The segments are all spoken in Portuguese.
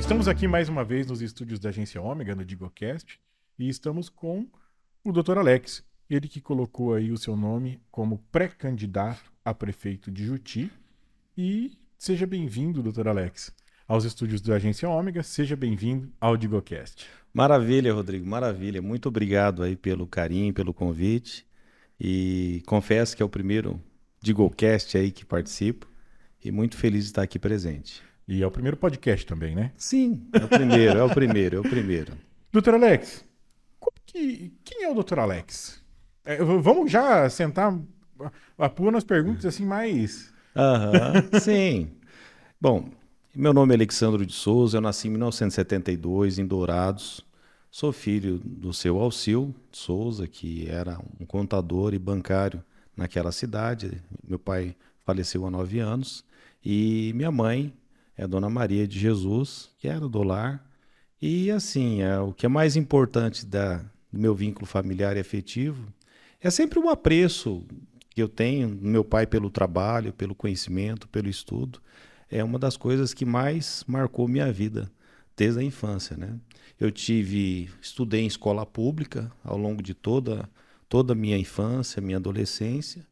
Estamos aqui mais uma vez nos estúdios da Agência Ômega, no DigoCast, e estamos com o Dr. Alex, ele que colocou aí o seu nome como pré-candidato a prefeito de Juti. E seja bem-vindo, Dr. Alex, aos estúdios da Agência Ômega, seja bem-vindo ao DigoCast. Maravilha, Rodrigo, maravilha. Muito obrigado aí pelo carinho, pelo convite. E confesso que é o primeiro DigoCast aí que participo e muito feliz de estar aqui presente. E é o primeiro podcast também, né? Sim, é o primeiro, é o primeiro, é o primeiro. Dr. Alex, quem é o Dr. Alex? Vamos já sentar a pôr nas perguntas assim mais... Sim. Bom, meu nome é Alexandro de Souza, eu nasci em 1972 em Dourados. Sou filho do seu Alcil de Souza, que era um contador e bancário naquela cidade. Meu pai faleceu há 9 anos e minha mãe é a Dona Maria de Jesus, que era do lar. E assim, o que é mais importante do meu vínculo familiar e afetivo é sempre o apreço que eu tenho do meu pai pelo trabalho, pelo conhecimento, pelo estudo. É uma das coisas que mais marcou minha vida desde a infância, né? Estudei em escola pública ao longo de toda a minha infância, minha adolescência.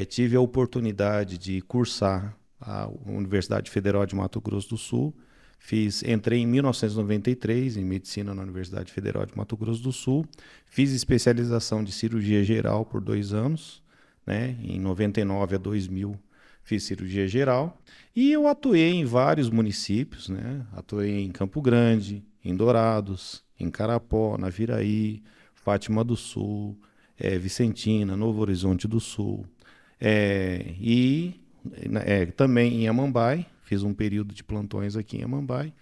Tive a oportunidade de cursar a Universidade Federal de Mato Grosso do Sul. Entrei em 1993 em medicina na Universidade Federal de Mato Grosso do Sul. Fiz especialização de cirurgia geral por 2 anos, né? Em 99 a 2000 fiz cirurgia geral e eu atuei em vários municípios, né? Atuei em Campo Grande, em Dourados, em Carapó, Naviraí, Fátima do Sul, Vicentina, Novo Horizonte do Sul, também em Amambai. Fiz um período de plantões aqui em Amambai,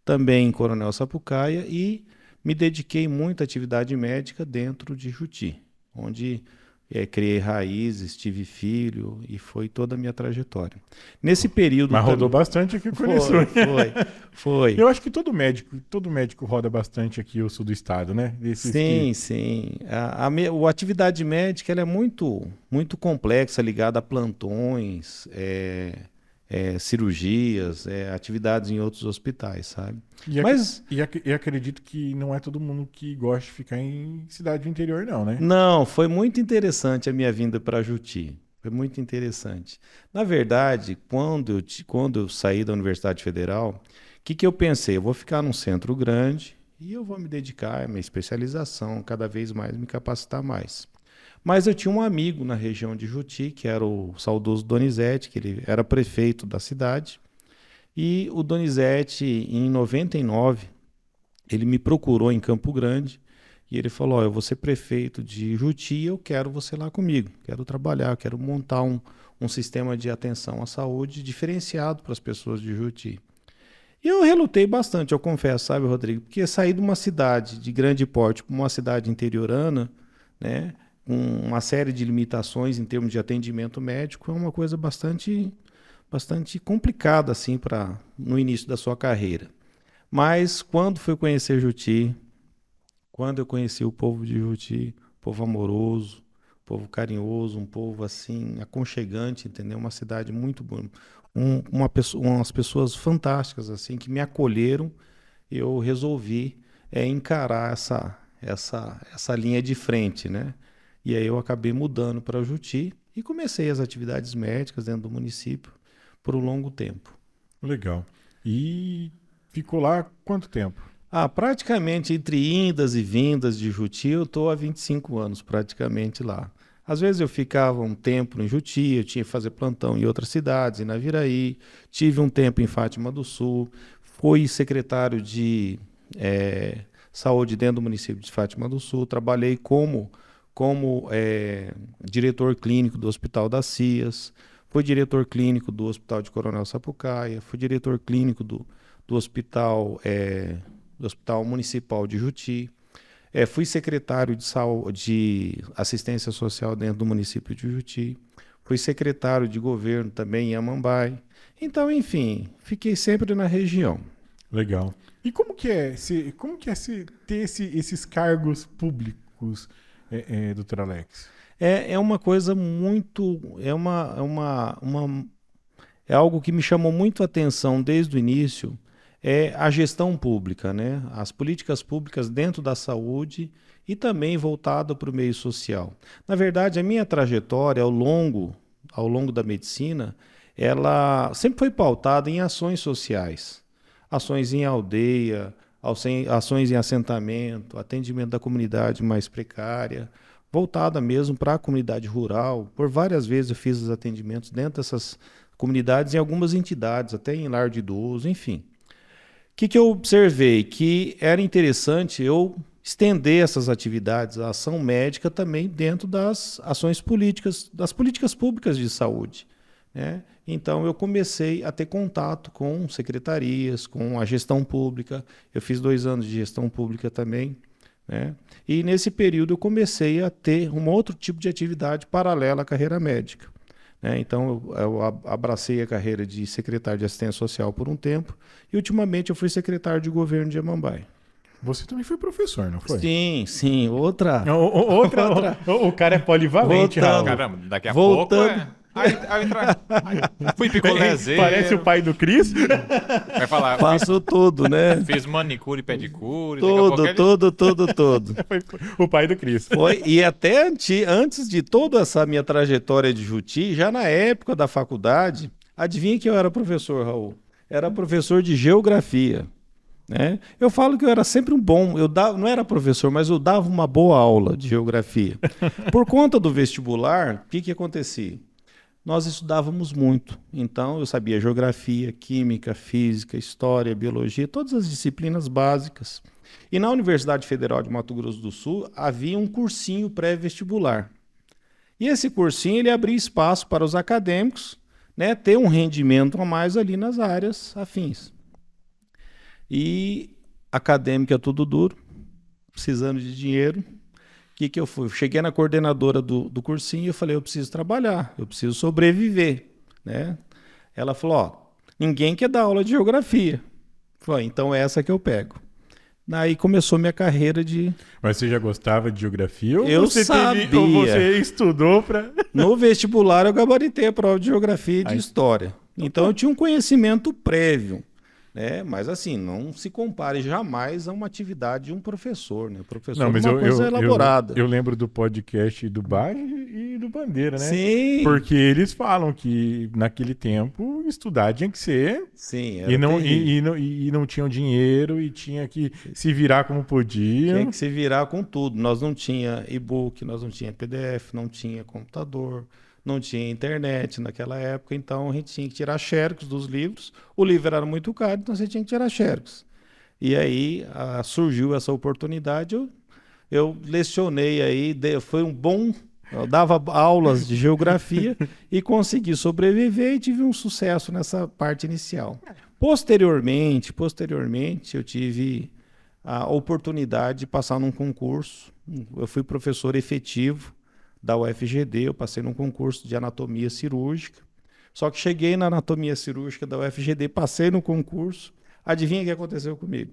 também em Coronel Sapucaia e me dediquei muito à atividade médica dentro de Juti, onde criei raízes, tive filho e foi toda a minha trajetória. Nesse período... Mas rodou bastante aqui com isso. Foi. Eu acho que todo médico roda bastante aqui o sul do estado, né? Sim. A atividade médica ela é muito, muito complexa, ligada a plantões, cirurgias, atividades em outros hospitais, sabe? E acredito que não é todo mundo que gosta de ficar em cidade do interior, não, né? Não, foi muito interessante a minha vinda para Juti. Foi muito interessante. Na verdade, quando eu saí da Universidade Federal, o que eu pensei? Eu vou ficar num centro grande e eu vou me dedicar à minha especialização, cada vez mais me capacitar mais. Mas eu tinha um amigo na região de Juti, que era o saudoso Donizete, que ele era prefeito da cidade. E o Donizete, em 99, ele me procurou em Campo Grande e ele falou: eu vou ser prefeito de Juti e eu quero você lá comigo. Quero trabalhar, quero montar um sistema de atenção à saúde diferenciado para as pessoas de Juti. E eu relutei bastante, eu confesso, sabe, Rodrigo? Porque sair de uma cidade de grande porte para uma cidade interiorana, né, com uma série de limitações em termos de atendimento médico, é uma coisa bastante complicada assim no início da sua carreira. Mas quando fui conhecer Juti, quando eu conheci o povo de Juti, povo amoroso, povo carinhoso, um povo assim aconchegante, entendeu? Uma cidade muito boa, umas pessoas fantásticas assim que me acolheram. Eu resolvi encarar essa linha de frente, né? E aí eu acabei mudando para Juti e comecei as atividades médicas dentro do município por um longo tempo. Legal. E ficou lá quanto tempo? Praticamente entre indas e vindas de Juti, eu estou há 25 anos praticamente lá. Às vezes eu ficava um tempo em Juti, eu tinha que fazer plantão em outras cidades, em Naviraí, tive um tempo em Fátima do Sul, fui secretário de saúde dentro do município de Fátima do Sul, trabalhei como diretor clínico do Hospital das Cias, fui diretor clínico do Hospital de Coronel Sapucaia, fui diretor clínico do Hospital Municipal de Juti, fui secretário de assistência social dentro do município de Juti, fui secretário de governo também em Amambai. Então, enfim, fiquei sempre na região. Legal. E como que é ter esses cargos públicos, Dr. Alex? É uma coisa muito... É algo que me chamou muito a atenção desde o início. é a gestão pública, né? As políticas públicas dentro da saúde e também voltada para o meio social. Na verdade, a minha trajetória ao longo da medicina, ela sempre foi pautada em ações sociais, ações em aldeia, ações em assentamento, atendimento da comunidade mais precária, voltada mesmo para a comunidade rural. Por várias vezes eu fiz os atendimentos dentro dessas comunidades, em algumas entidades, até em lar de idoso, enfim. O que eu observei? Que era interessante eu estender essas atividades, a ação médica também dentro das ações políticas, das políticas públicas de saúde, né? Então eu comecei a ter contato com secretarias, com a gestão pública. Eu fiz 2 anos de gestão pública também, né? E nesse período eu comecei a ter um outro tipo de atividade paralela à carreira médica, né? Então eu abracei a carreira de secretário de assistência social por um tempo e ultimamente eu fui secretário de governo de Amambai. Você também foi professor, não foi? Sim, sim, outra. O cara é polivalente, Raul. Caramba, daqui a Voltando. pouco fui picolézinho. Parece o pai do Cris. Vai falar, Faço tudo, né? fiz manicure e pedicure. daqui a pouco ele- Todo. Foi o pai do Cris. Foi, e até antes de toda essa minha trajetória de Juti, já na época da faculdade, adivinha que eu era professor, Raul? Era professor de geografia, né? Eu falo que eu era sempre um bom, não era professor, mas eu dava uma boa aula de geografia. Por conta do vestibular, o que acontecia? Nós estudávamos muito, então eu sabia geografia, química, física, história, biologia, todas as disciplinas básicas. E na Universidade Federal de Mato Grosso do Sul havia um cursinho pré-vestibular. E esse cursinho ele abria espaço para os acadêmicos, né, ter um rendimento a mais ali nas áreas afins. E acadêmica tudo duro, precisando de dinheiro. O que eu fui? Cheguei na coordenadora do cursinho e eu falei, eu preciso trabalhar, eu preciso sobreviver, né? Ela falou, ó, ninguém quer dar aula de geografia. Eu falei, então é essa que eu pego. Daí começou minha carreira de... Mas você já gostava de geografia? Ou Eu você sabia. ou você estudou para... No vestibular eu gabaritei a prova de geografia e de história. Então eu tinha um conhecimento prévio, né? Mas assim, não se compare jamais a uma atividade de um professor, né? O professor é uma coisa elaborada. Eu lembro do podcast do Bar e do Bandeira, né? Sim. Porque eles falam que naquele tempo estudar tinha que ser Sim, era e não tinham dinheiro e tinha que se virar como podia. Tinha que se virar com tudo. Nós não tinha e-book, nós não tinha PDF, não tinha computador, não tinha internet naquela época, então a gente tinha que tirar xerox dos livros. O livro era muito caro, então você tinha que tirar xerox. E aí surgiu essa oportunidade, eu lecionei aí, foi um bom... Eu dava aulas de geografia e consegui sobreviver e tive um sucesso nessa parte inicial. Posteriormente, eu tive a oportunidade de passar num concurso. Eu fui professor efetivo da UFGD, eu passei num concurso de anatomia cirúrgica. Só que cheguei na anatomia cirúrgica da UFGD, passei no concurso. Adivinha o que aconteceu comigo?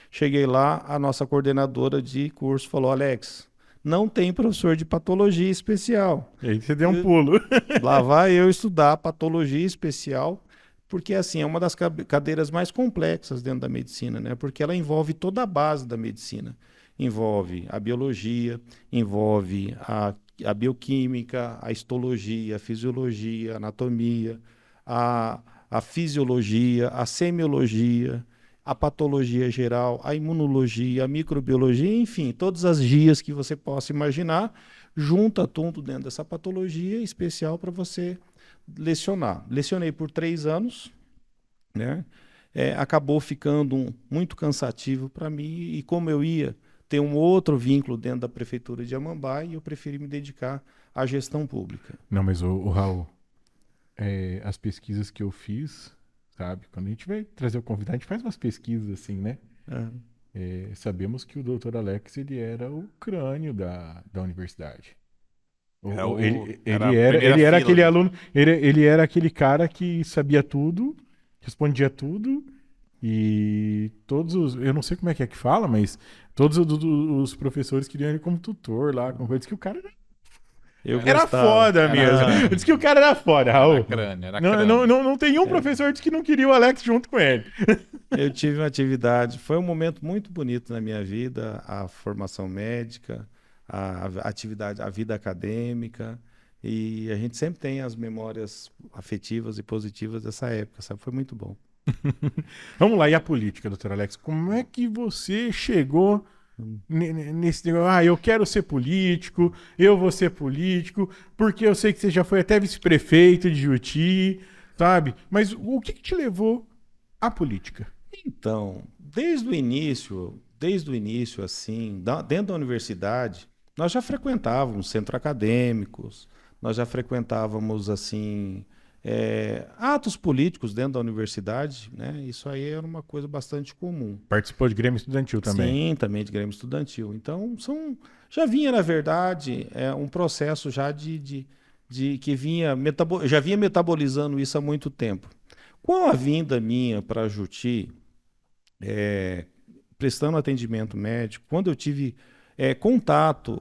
Cheguei lá, a nossa coordenadora de curso falou, Alex, não tem professor de patologia especial. E aí você deu um pulo. Lá vai eu estudar patologia especial, porque assim, é uma das cadeiras mais complexas dentro da medicina, né? Porque ela envolve toda a base da medicina. Envolve a biologia, envolve a bioquímica, a histologia, a fisiologia, a anatomia, a fisiologia, a semiologia, a patologia geral, a imunologia, a microbiologia, enfim, todas as gias que você possa imaginar, junta tudo dentro dessa patologia especial para você lecionar. Lecionei por 3 anos, né? Acabou ficando muito cansativo para mim e como eu ia ter um outro vínculo dentro da prefeitura de Amambai, eu preferi me dedicar à gestão pública. Não, mas o Raul, as pesquisas que eu fiz, sabe? Quando a gente vai trazer o convidado, a gente faz umas pesquisas assim, né? Sabemos que o Dr. Alex ele era o crânio da universidade. Ele era aquele aluno, ele era aquele cara que sabia tudo, respondia tudo e eu não sei como é que fala, mas todos os professores queriam ele como tutor lá, com coisas que o cara Era foda mesmo. Diz que o cara era foda, Raul. Era crânio, era Não, crânio. não tem um professor que diz que não queria o Alex junto com ele. Eu tive uma atividade, foi um momento muito bonito na minha vida, a formação médica, a atividade, a vida acadêmica, e a gente sempre tem as memórias afetivas e positivas dessa época, sabe? Foi muito bom. Vamos lá, e a política, doutor Alex? Como é que você chegou nesse negócio? Ah, eu quero ser político, eu vou ser político, porque eu sei que você já foi até vice-prefeito de Juti, sabe? Mas o que te levou à política? Então, desde o início, assim, dentro da universidade, nós já frequentávamos centros acadêmicos, nós já frequentávamos, assim, atos políticos dentro da universidade, né? Isso aí era uma coisa bastante comum. Participou de Grêmio Estudantil também? Sim, também de Grêmio Estudantil. Então, já vinha, na verdade, um processo já de que já vinha metabolizando isso há muito tempo. Com a vinda minha para Juti, prestando atendimento médico, quando eu tive contato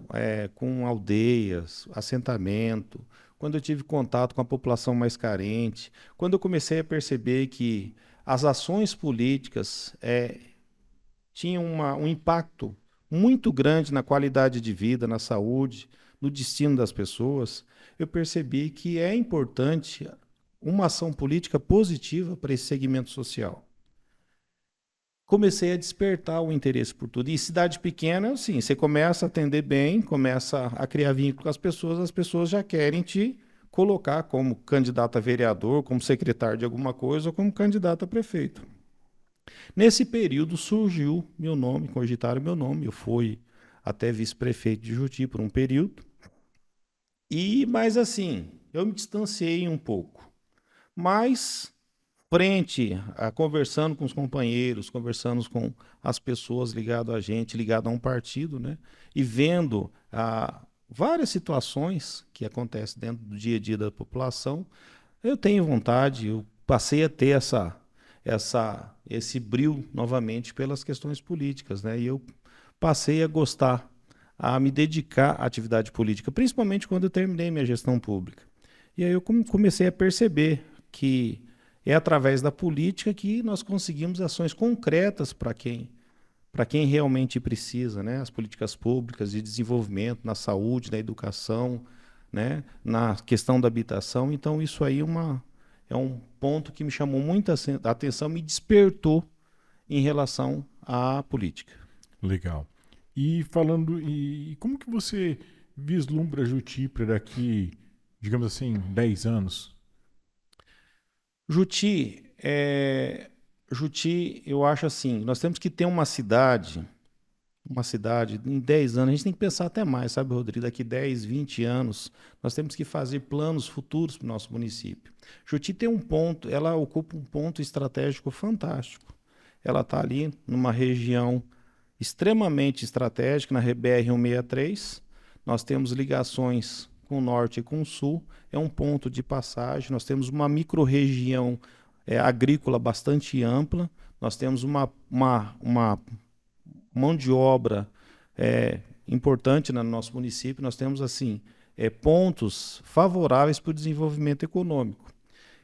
com aldeias, assentamento, quando eu tive contato com a população mais carente, quando eu comecei a perceber que as ações políticas tinham um impacto muito grande na qualidade de vida, na saúde, no destino das pessoas, eu percebi que é importante uma ação política positiva para esse segmento social. Comecei a despertar o interesse por tudo. E cidade pequena, assim, você começa a atender bem, começa a criar vínculo com as pessoas já querem te colocar como candidato a vereador, como secretário de alguma coisa ou como candidato a prefeito. Nesse período surgiu meu nome, cogitaram meu nome. Eu fui até vice-prefeito de Juti por um período. Mas assim, eu me distanciei um pouco. Mas conversando com os companheiros, conversando com as pessoas ligadas a gente, ligadas a um partido, né? E vendo várias situações que acontecem dentro do dia a dia da população, eu tenho vontade, eu passei a ter esse brio novamente pelas questões políticas, né? E eu passei a gostar, a me dedicar à atividade política, principalmente quando eu terminei minha gestão pública. E aí eu comecei a perceber que é através da política que nós conseguimos ações concretas para quem realmente precisa, né? As políticas públicas de desenvolvimento na saúde, na educação, né? Na questão da habitação. Então, isso aí é um ponto que me chamou muita atenção, me despertou em relação à política. Legal. E como que você vislumbra Juti para daqui, digamos assim, 10 anos? Juti, eu acho assim, nós temos que ter uma cidade, em 10 anos, a gente tem que pensar até mais, sabe, Rodrigo? Daqui 10, 20 anos, nós temos que fazer planos futuros para o nosso município. Juti tem um ponto, ela ocupa um ponto estratégico fantástico. Ela está ali numa região extremamente estratégica, na BR-163. Nós temos ligações com o norte e com o sul, é um ponto de passagem. Nós temos uma microrregião agrícola bastante ampla, nós temos uma mão de obra importante no nosso município, nós temos assim pontos favoráveis para o desenvolvimento econômico.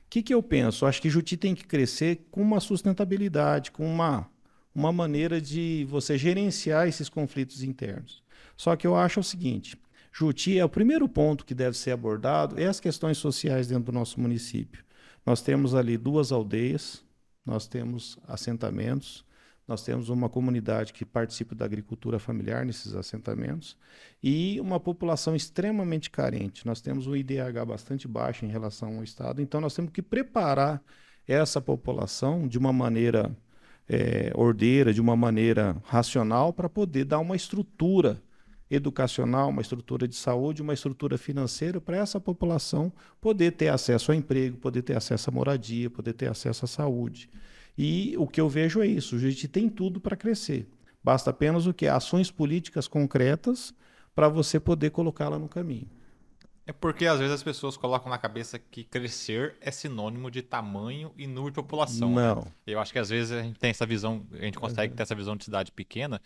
O que eu penso? Eu acho que Juti tem que crescer com uma sustentabilidade, com uma maneira de você gerenciar esses conflitos internos. Só que eu acho o seguinte, Juti o primeiro ponto que deve ser abordado as questões sociais dentro do nosso município. Nós temos ali 2 aldeias, nós temos assentamentos, nós temos uma comunidade que participa da agricultura familiar nesses assentamentos e uma população extremamente carente. Nós temos um IDH bastante baixo em relação ao Estado, então nós temos que preparar essa população de uma maneira ordeira, de uma maneira racional, para poder dar uma estrutura educacional, uma estrutura de saúde, uma estrutura financeira para essa população poder ter acesso ao emprego, poder ter acesso à moradia, poder ter acesso à saúde. E o que eu vejo é isso, a gente tem tudo para crescer. Basta apenas o quê? Ações políticas concretas para você poder colocá-la no caminho. É porque às vezes as pessoas colocam na cabeça que crescer é sinônimo de tamanho e número de população. Não. Né? Eu acho que às vezes a gente tem essa visão, a gente consegue ter essa visão de cidade pequena,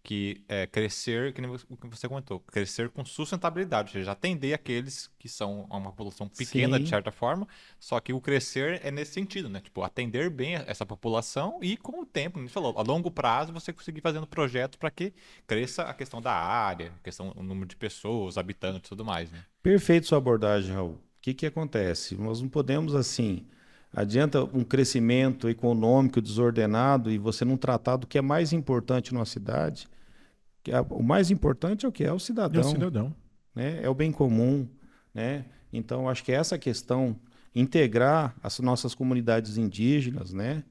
que é crescer, que nem o que você comentou, crescer com sustentabilidade, ou seja, atender aqueles que são uma população pequena, de Sim. certa forma, só que o crescer é nesse sentido, né? Tipo, atender bem essa população e com o tempo, como você falou, a longo prazo você conseguir fazendo projetos para que cresça a questão da área, a questão do número de pessoas, habitantes e tudo mais, né? Perfeito sua abordagem, Raul. O que que acontece? Nós não podemos, assim, adianta um crescimento econômico desordenado e você não tratar do que é mais importante numa cidade. O mais importante é o que? É o E o cidadão, cidadão. né? É o bem comum, né? Então, acho que essa questão, integrar as nossas comunidades indígenas, né?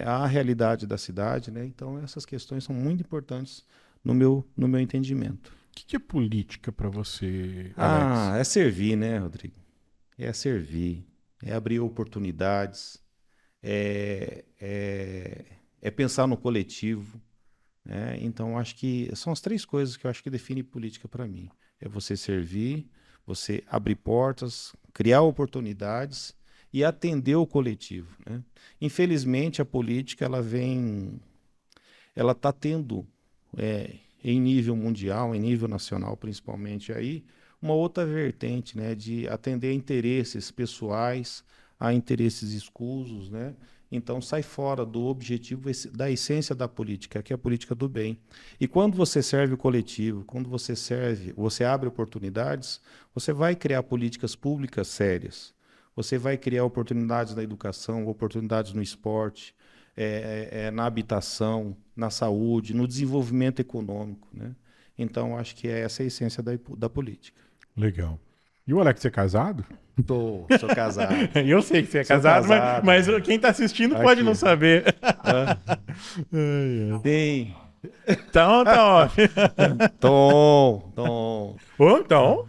À realidade da cidade, né? Então, essas questões são muito importantes no meu entendimento. O que é política para você, Alex? Ah, é servir, né, Rodrigo? É servir, é abrir oportunidades, é pensar no coletivo, né? Então, acho que são as três coisas que eu acho que definem política para mim. É você servir, você abrir portas, criar oportunidades e atender o coletivo, né? Infelizmente, a política ela está tendo em nível mundial, em nível nacional principalmente aí, uma outra vertente, né, de atender a interesses pessoais, a interesses escusos, né? Então sai fora do objetivo, da essência da política, que é a política do bem. E quando você serve o coletivo, quando você serve, você abre oportunidades, você vai criar políticas públicas sérias. Você vai criar oportunidades na educação, oportunidades no esporte, na habitação, na saúde, no desenvolvimento econômico, né? Então, acho que essa é a essência da política. Legal. E o Alex é casado? Sou casado. Eu sei que você é Sou casado, casado. mas quem tá assistindo pode Aqui. não saber. Hã? Ai, ai. Tem. Então, tá ó. Tom. Ô, então.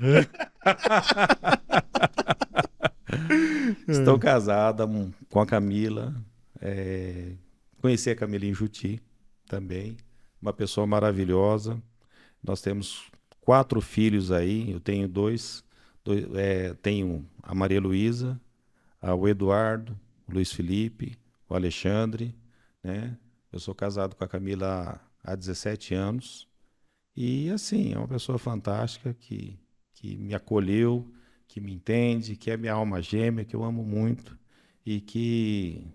Estou casada com a Camila. Conheci a Camila em Juti também. Uma pessoa maravilhosa. Nós temos 4 filhos aí. Eu tenho dois tenho a Maria Luísa, o Eduardo, o Luiz Felipe, o Alexandre, né? Eu sou casado com a Camila há 17 anos. E assim, é uma pessoa fantástica que me acolheu, que me entende, que é minha alma gêmea, que eu amo muito e que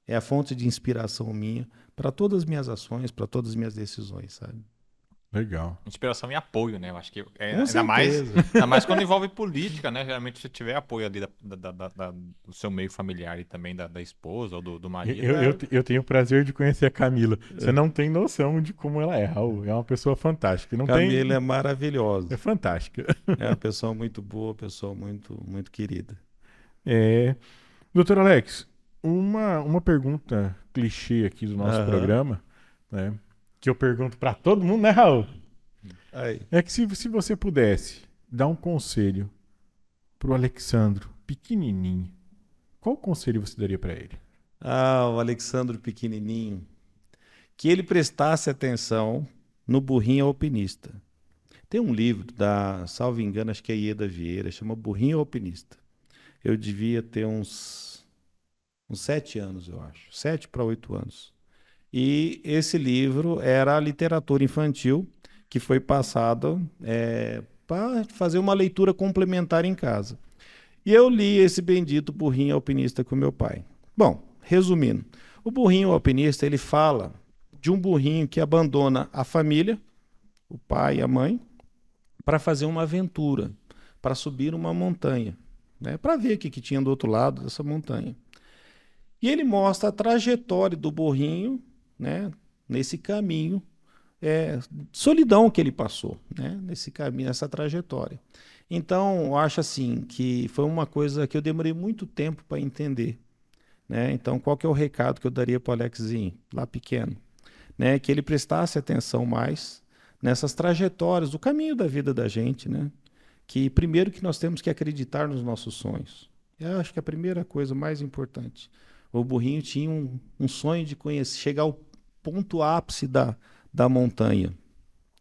é a fonte de inspiração minha para todas as minhas ações, para todas as minhas decisões, sabe? Legal. Inspiração e apoio, né? Eu acho que Com ainda mais, certeza. ainda mais quando envolve política, né? Geralmente, se tiver apoio ali do seu meio familiar e também da esposa ou do marido. Eu tenho o prazer de conhecer a Camila. Você não tem noção de como ela é, Raul. É uma pessoa fantástica. Não Camila tem... é maravilhosa. É fantástica. É uma pessoa muito boa, pessoa muito, muito querida. Doutor Alex, uma pergunta clichê aqui do nosso Aham. programa, né? Que eu pergunto pra todo mundo, né, Raul? Aí. É que se você pudesse dar um conselho pro Alexandro, pequenininho, qual conselho você daria pra ele? O Alexandre pequenininho. Que ele prestasse atenção no burrinho alpinista. Tem um livro salvo engano, acho que é Ieda Vieira, chama Burrinho Alpinista. Eu devia ter uns 7 anos, eu acho. 7 para 8 anos. E esse livro era a literatura infantil que foi passada para fazer uma leitura complementar em casa. E eu li esse bendito Burrinho Alpinista com meu pai. Bom, resumindo, o Burrinho Alpinista ele fala de um burrinho que abandona a família, o pai e a mãe, para fazer uma aventura, para subir uma montanha, né, para ver o que tinha do outro lado dessa montanha. E ele mostra a trajetória do burrinho, né, nesse caminho, solidão que ele passou, né, nesse caminho, nessa trajetória. Então, eu acho assim que foi uma coisa que eu demorei muito tempo para entender, né? Então, qual que é o recado que eu daria para o Alexzinho, lá pequeno? Né? Que ele prestasse atenção mais nessas trajetórias, do caminho da vida da gente, né? Que primeiro que nós temos que acreditar nos nossos sonhos. Eu acho que a primeira coisa mais importante. O burrinho tinha um sonho de conhecer, chegar ao ponto ápice da montanha,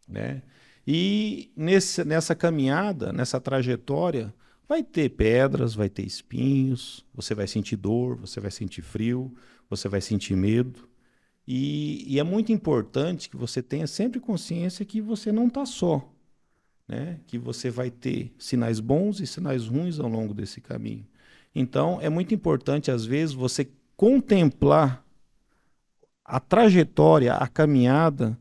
né? E nessa caminhada, nessa trajetória, vai ter pedras, vai ter espinhos, você vai sentir dor, você vai sentir frio, você vai sentir medo. E é muito importante que você tenha sempre consciência que você não está só, né? Que você vai ter sinais bons e sinais ruins ao longo desse caminho. Então, é muito importante, às vezes, você contemplar a trajetória, a caminhada,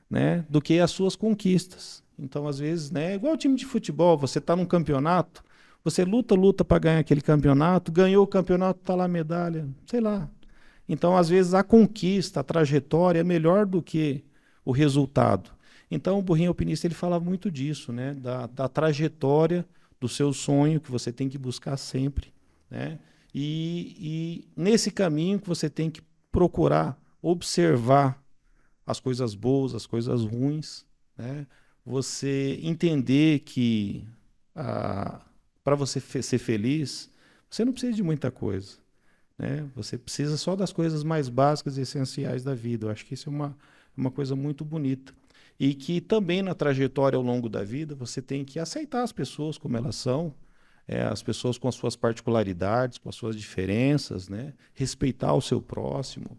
né, do que as suas conquistas. Então, às vezes, né, igual o time de futebol, você está num campeonato, você luta para ganhar aquele campeonato, ganhou o campeonato, está lá a medalha, sei lá. Então, às vezes, a conquista, a trajetória é melhor do que o resultado. Então, o Burrinho Alpinista ele fala muito disso, né, da trajetória do seu sonho que você tem que buscar sempre, né? E nesse caminho que você tem que procurar observar as coisas boas, as coisas ruins, né? Você entender que para você ser feliz, você não precisa de muita coisa, né? Você precisa só das coisas mais básicas e essenciais da vida. Eu acho que isso é uma coisa muito bonita. E que também na trajetória ao longo da vida, você tem que aceitar as pessoas como elas são, as pessoas com as suas particularidades, com as suas diferenças, né? Respeitar o seu próximo,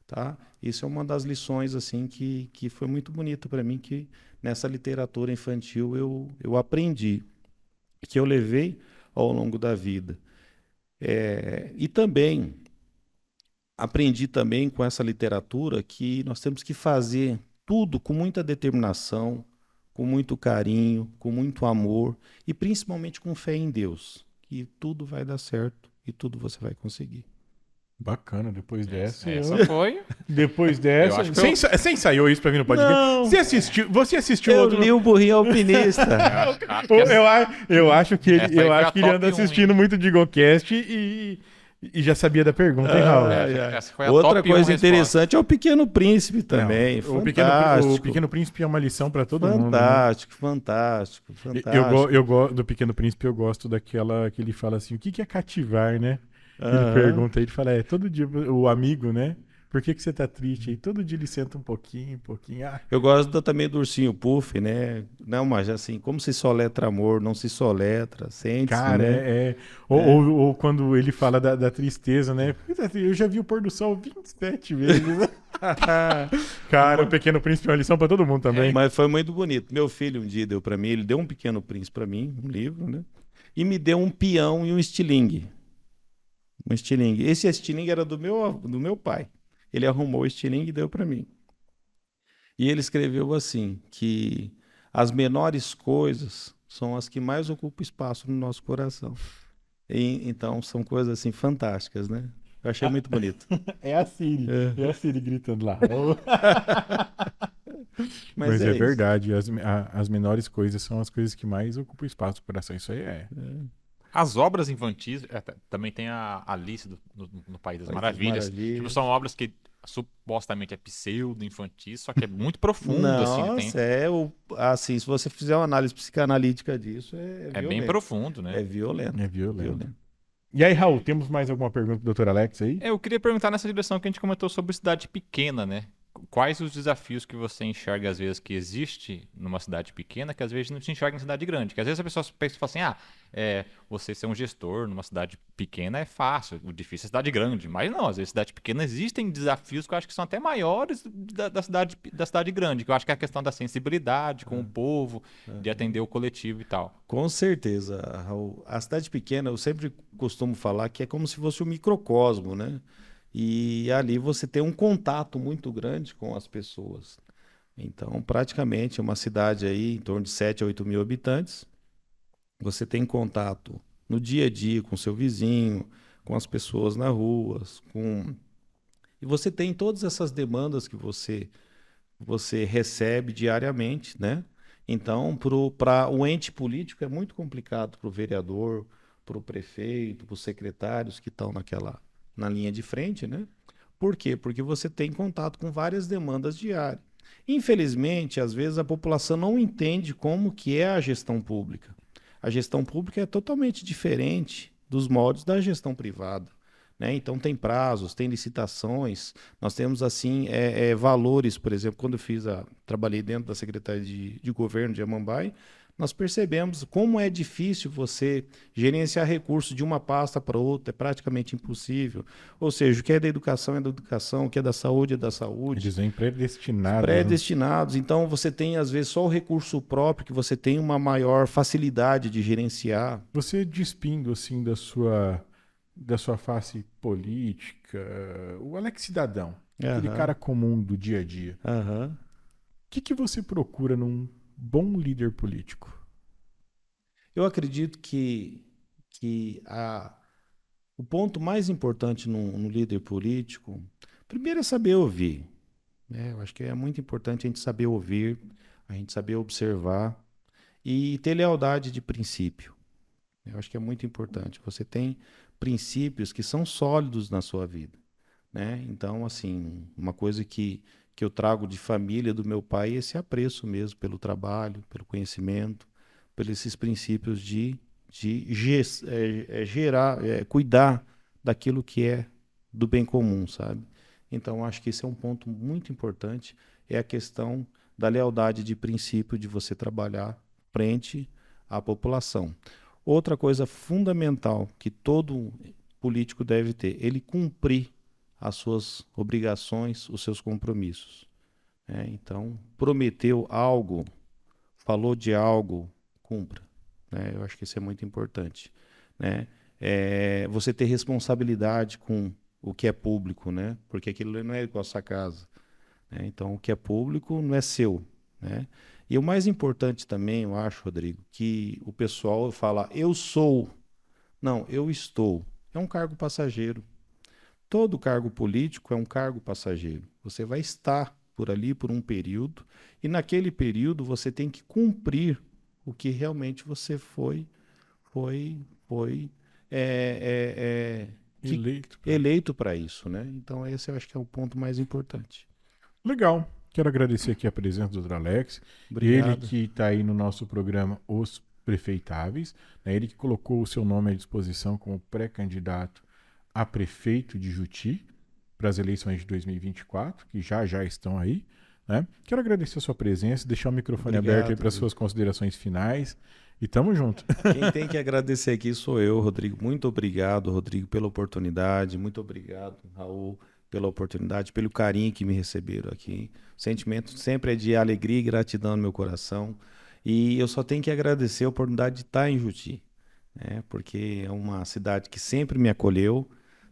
tá? Isso é uma das lições assim que foi muito bonita para mim, que nessa literatura infantil eu aprendi, que eu levei ao longo da vida. E também aprendi também com essa literatura que nós temos que fazer tudo com muita determinação, com muito carinho, com muito amor e principalmente com fé em Deus, que tudo vai dar certo e tudo você vai conseguir. Bacana, depois dessa. Essa foi. Depois dessa. Eu acho que Você ensaiou isso pra vir no podcast? Não. Você assistiu Eu outro. li o Burrinho Alpinista. Eu acho que Essa aí foi a ele anda top 1, assistindo muito Digocast e já sabia da pergunta, hein, Raul? Essa foi a Outra top 1 coisa resposta. interessante é o Pequeno Príncipe também. Não, Fantástico. o Pequeno Príncipe é uma lição pra todo mundo. Né? Fantástico. Eu gosto do Pequeno Príncipe, eu gosto daquela que ele fala assim: o que é cativar, né? Ele Aham. pergunta, ele fala, todo dia o amigo, né? Por que você tá triste aí? Todo dia ele senta um pouquinho. Ah, Eu gosto também do Ursinho Puff, né? Não, mas assim, como se soletra amor, não se soletra, sente-se, cara, né? Ou quando ele fala da tristeza, né? Eu já vi o pôr do sol 27 vezes. Cara, o Pequeno Príncipe é uma lição pra todo mundo também. Mas foi muito bonito. Meu filho um dia deu para mim, ele deu um Pequeno Príncipe para mim, um livro, né? E me deu um peão e um estilingue. Um estilingue. Esse estilingue era do meu pai. Ele arrumou o estilingue e deu para mim. E ele escreveu assim, que as menores coisas são as que mais ocupam espaço no nosso coração. Então, são coisas assim fantásticas, né? Eu achei muito bonito. É a Siri. É a Siri gritando lá. Mas é isso. verdade. As menores coisas são as coisas que mais ocupam espaço no coração. Isso aí é. As obras infantis, também tem a Alice no País das Maravilhas. Tipo, são obras que supostamente é pseudo-infantis, só que é muito profundo. Nossa, assim, se você fizer uma análise psicanalítica disso, é bem profundo, né? É violento. É violento. E aí, Raul, temos mais alguma pergunta do Dr. Alex aí? Eu queria perguntar nessa direção que a gente comentou sobre cidade pequena, né? Quais os desafios que você enxerga, às vezes, que existe numa cidade pequena, que às vezes não se enxerga em cidade grande? Que às vezes a pessoa pensa e fala assim, você ser um gestor numa cidade pequena é fácil, o difícil é cidade grande. Mas não, às vezes cidade pequena existem desafios que eu acho que são até maiores da cidade grande, que eu acho que é a questão da sensibilidade com o povo, de atender o coletivo e tal. Com certeza, Raul. A cidade pequena, eu sempre costumo falar que é como se fosse um microcosmo, né? E ali você tem um contato muito grande com as pessoas. Então, praticamente, uma cidade aí em torno de 7 a 8 mil habitantes, você tem contato no dia a dia com seu vizinho, com as pessoas na rua, e você tem todas essas demandas que você recebe diariamente, né? Então, para o ente político é muito complicado para o vereador, para o prefeito, para os secretários que estão na linha de frente, né? Por quê? Porque você tem contato com várias demandas diárias. Infelizmente, às vezes a população não entende como que é a gestão pública. A gestão pública é totalmente diferente dos moldes da gestão privada, né? Então tem prazos, tem licitações, nós temos assim valores, por exemplo, quando eu trabalhei dentro da Secretaria de Governo de Amambai, nós percebemos como é difícil você gerenciar recursos de uma pasta para outra, é praticamente impossível. Ou seja, o que é da educação é da educação, o que é da saúde é da saúde. Eles vêm predestinados. Né? Predestinados. Então, você tem, às vezes, só o recurso próprio que você tem uma maior facilidade de gerenciar. Você despindo, assim, da sua face política, o Alex cidadão, aquele cara comum do dia a dia. Aham. O que você procura num bom líder político? Eu acredito que o ponto mais importante no líder político, primeiro é saber ouvir. Né? Eu acho que é muito importante a gente saber ouvir, a gente saber observar e ter lealdade de princípio. Eu acho que é muito importante. Você tem princípios que são sólidos na sua vida. Né? Então, assim, uma coisa que eu trago de família do meu pai é esse apreço mesmo pelo trabalho, pelo conhecimento, pelos esses princípios de cuidar daquilo que é do bem comum, sabe? Então, acho que esse é um ponto muito importante, é a questão da lealdade de princípio de você trabalhar frente à população. Outra coisa fundamental que todo político deve ter, ele cumprir as suas obrigações, os seus compromissos. Então, prometeu algo, falou de algo, cumpra. Eu acho que isso é muito importante. Você ter responsabilidade com o que é público, porque aquilo não é igual a sua casa. Então, o que é público não é seu. E o mais importante também, eu acho, Rodrigo, que o pessoal fala, eu sou. Não, eu estou. É um cargo passageiro. Todo cargo político é um cargo passageiro. Você vai estar por ali por um período e naquele período você tem que cumprir o que realmente você foi eleito para isso, Então esse eu acho que é o ponto mais importante. Legal. Quero agradecer aqui a presença do Dr. Alex. Obrigado. Ele que está aí no nosso programa Os Prefeitáveis. Ele que colocou o seu nome à disposição como pré-candidato a prefeito de Juti para as eleições de 2024, que já estão aí. Quero agradecer a sua presença, deixar o microfone aberto aí para suas considerações finais. E tamo junto. Quem tem que agradecer aqui sou eu, Rodrigo. Muito obrigado, Rodrigo, pela oportunidade. Muito obrigado, Raul, pela oportunidade, pelo carinho que me receberam aqui. O sentimento sempre é de alegria e gratidão no meu coração. E eu só tenho que agradecer a oportunidade de estar em Juti, porque é uma cidade que sempre me acolheu,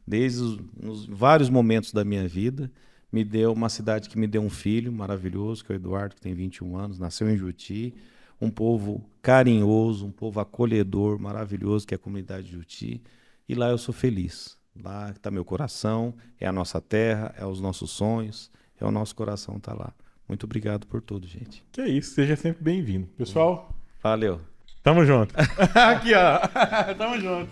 desde os vários momentos da minha vida. Me deu uma cidade que me deu um filho maravilhoso, que é o Eduardo, que tem 21 anos, nasceu em Juti. Um povo carinhoso, um povo acolhedor, maravilhoso, que é a comunidade de Juti. E lá eu sou feliz. Lá está meu coração, é a nossa terra, é os nossos sonhos, é o nosso coração tá lá. Muito obrigado por tudo, gente. Que é isso, seja sempre bem-vindo. Pessoal, valeu. Tamo junto. Aqui, ó. Tamo junto.